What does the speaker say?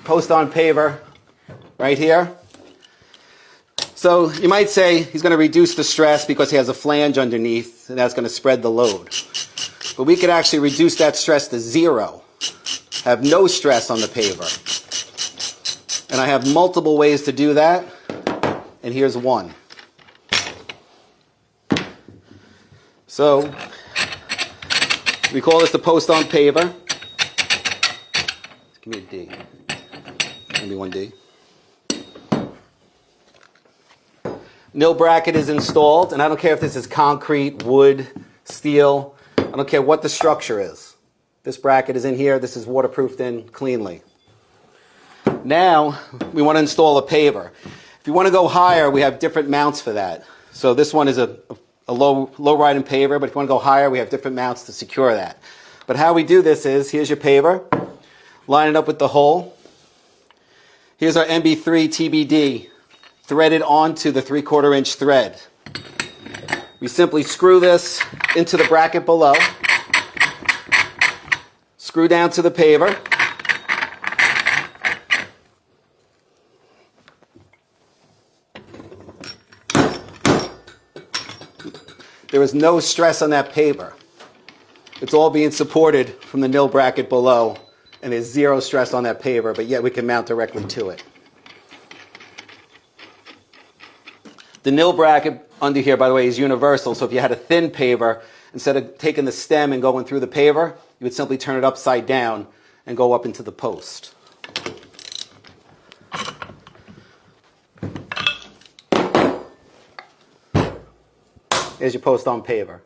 post-on paver right here. So you might say he's going to reduce the stress because he has a flange underneath, and that's going to spread the load. But we could actually reduce that stress to 0, have no stress on the paver. And I have multiple ways to do that, and here's one. So we call this the post-on paver. Give me a D. Give me one D. Nil bracket is installed, and I don't care if this is concrete, wood, steel. I don't care what the structure is. This bracket is in here. This is waterproofed in cleanly. Now we want to install a paver. If you want to go higher, we have different mounts for that. So this one is a low riding paver, but if you want to go higher, we have different mounts to secure that. But how we do this is, here's your paver. Line it up with the hole. Here's our MB3 TBD threaded onto the 3/4 inch thread. We simply screw this into the bracket below. Screw down to the paver. There is no stress on that paver. It's all being supported from the nil bracket below, and there's 0 stress on that paver, but yet we can mount directly to it. The nil bracket under here, by the way, is universal, so if you had a thin paver, instead of taking the stem and going through the paver, you would simply turn it upside down and go up into the post. Here's your post-on paver.